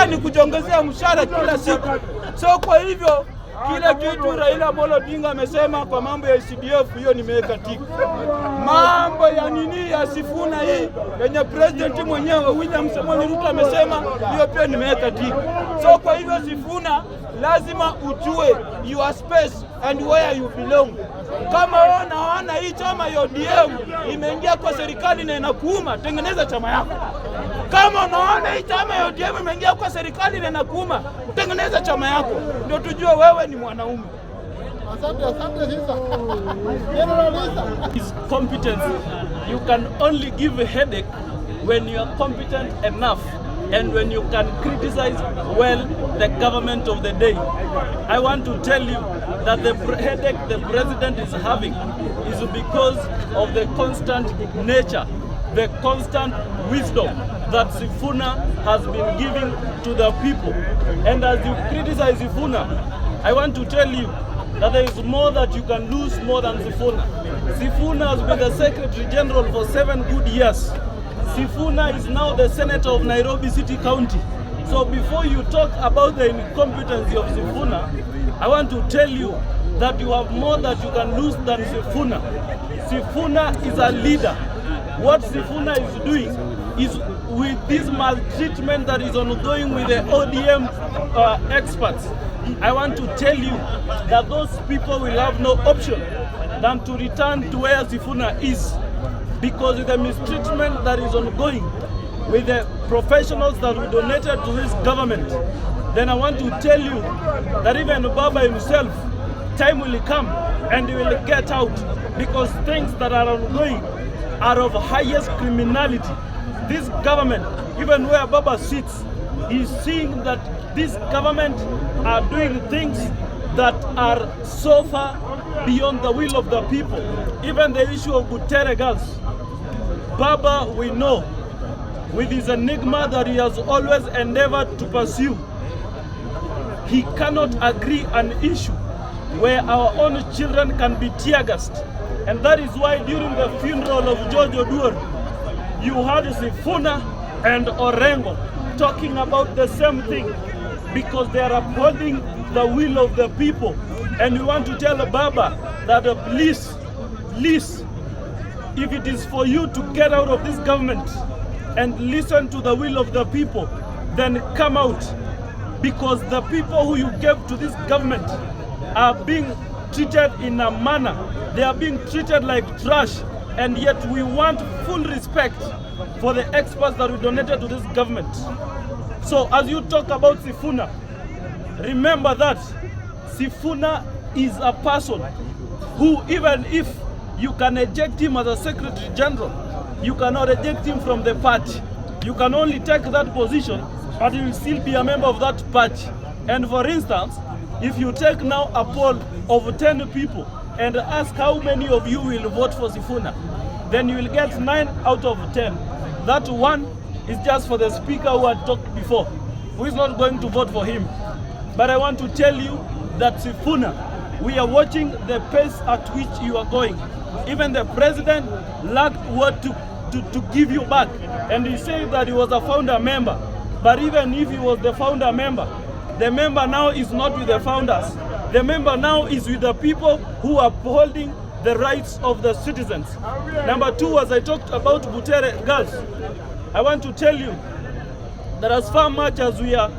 Ni kujiongezea mshahara kila siku. So kwa hivyo kila kitu Raila Amolo Odinga amesema kwa mambo ya CDF, hiyo nimeweka tiki. Mambo ya nini ya Sifuna hii yenye president mwenyewe William Samoei Ruto amesema, hiyo pia nimeweka tiki. So kwa hivyo Sifuna, lazima ujue your space and where you belong. Kama unaona hii chama ya ODM imeingia kwa serikali na inakuuma, tengeneza chama yako. Kama unaona hii chama ya ODM imeingia kwa serikali na inakuuma, tengeneza chama yako, ndio tujue wewe ni mwanaume. His competence, you can only give a headache when you are competent enough and when you can criticize well the government of the day. I want to tell you that the headache the president is having is because of the constant nature, the constant wisdom that Sifuna has been giving to the people. And as you criticize Sifuna, I want to tell you that there is more that you can lose more than Sifuna. Sifuna has been the Secretary General for 7 good years. Sifuna is now the Senator of Nairobi City County. So before you talk about the incompetency of Sifuna, I want to tell you that you have more that you can lose than Sifuna. Sifuna is a leader. What Sifuna is doing is with this maltreatment that is ongoing with the ODM experts. I want to tell you that those people will have no option than to return to where Sifuna is, because of the mistreatment that is ongoing with the professionals that we donated to this government. Then I want to tell you that even Baba himself, time will come and he will get out, because things that are ongoing are of highest criminality. This government, even where Baba sits, is seeing that this government are doing things that are so far beyond the will of the people. Even the issue of Butere girls, Baba, we know, with his enigma that he has always endeavored to pursue, he cannot agree an issue where our own children can be tear-gassed. And that is why during the funeral of George Oduor, you heard Sifuna and Orengo talking about the same thing, because they are upholding the will of the people. And we want to tell Baba that please, if it is for you to get out of this government and listen to the will of the people, then come out, because the people who you gave to this government are being treated in a manner, they are being treated like trash, and yet we want full respect for the experts that we donated to this government. So as you talk about Sifuna, remember that Sifuna is a person who, even if you can eject him as a Secretary General, you cannot eject him from the party. You can only take that position, but he will still be a member of that party. And for instance, if you take now a poll of 10 people and ask how many of you will vote for Sifuna, then you will get 9 out of 10. That one is just for the speaker who had talked before, who is not going to vote for him. But I want to tell you that Sifuna, we are watching the pace at which you are going. Even the president lacked what to give you back. And he said that he was a founder member. But even if he was the founder member, the member now is not with the founders. The member now is with the people who are upholding the rights of the citizens. Number 2, as I talked about Butere girls, I want to tell you that as far much as we are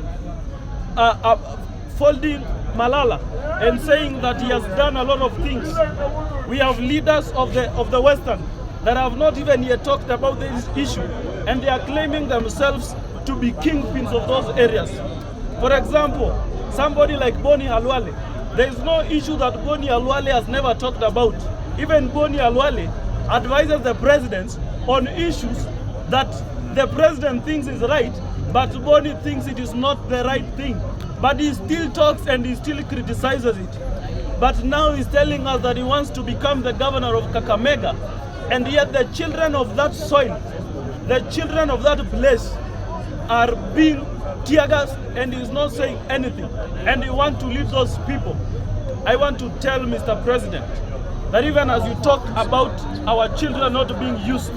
folding Malala and saying that he has done a lot of things, we have leaders of the Western that have not even yet talked about this issue, and they are claiming themselves to be kingpins of those areas. For example, somebody like Boni Halwale, there is no issue that Boni Halwale has never talked about. Even Boni Halwale advises the president on issues that the president thinks is right, but Boni thinks it is not the right thing. But he still talks and he still criticizes it. But now he's telling us that he wants to become the governor of Kakamega, and yet the children of that soil, the children of that place are being tear-gassed, and he's not saying anything. And you want to lead those people. I want to tell Mr. President that even as you talk about our children not being used,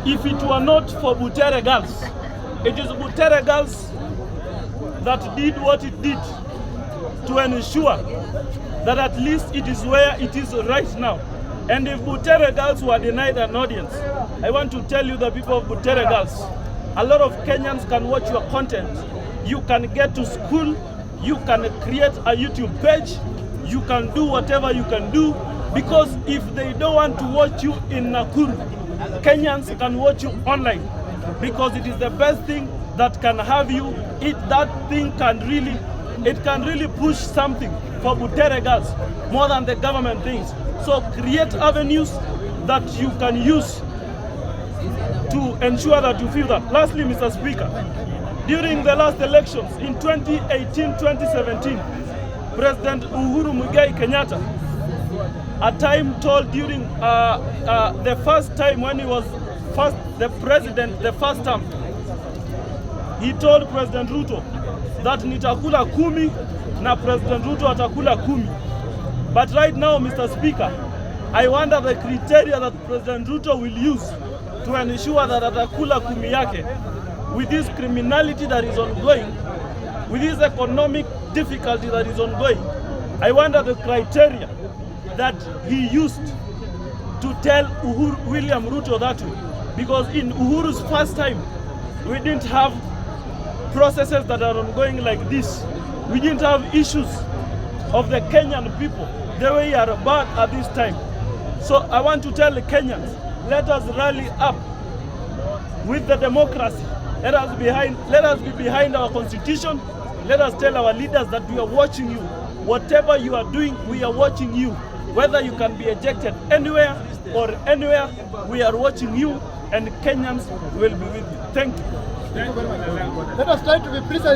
if it were not for Butere girls, it is Butere girls that did what it did to ensure that at least it is where it is right now. And if Butere girls were denied an audience, I want to tell you, the people of Butere girls, a lot of Kenyans can watch your content. You can get to school, you can create a YouTube page, you can do whatever you can do, because if they don't want to watch you in Nakuru, Kenyans can watch you online, because it is the best thing that can have you. That thing can really push something for Butere girls more than the government things. So create avenues that you can use to ensure that you feel that. Lastly, Mr. Speaker, during the last elections in 2018-2017, President Uhuru Muigai Kenyatta, a time told during the first time when he was the president, the first term, he told President Ruto that nitakula 10 na President Ruto atakula 10. But right now, Mr. Speaker, I wonder the criteria that President Ruto will use to ensure that atakula 10 yake, with this criminality that is ongoing, with this economic difficulty that is ongoing. I wonder the criteria that he used to tell William Ruto that way. Because in Uhuru's first time, we didn't have processes that are ongoing like this. We didn't have issues of the Kenyan people the way you are bad at this time. So I want to tell the Kenyans, let us rally up with the democracy. Let us be behind our constitution. Let us tell our leaders that we are watching you. Whatever you are doing, we are watching you. Whether you can be ejected anywhere or anywhere, we are watching you, and Kenyans will be with you. Thank you. Let us try to be precise.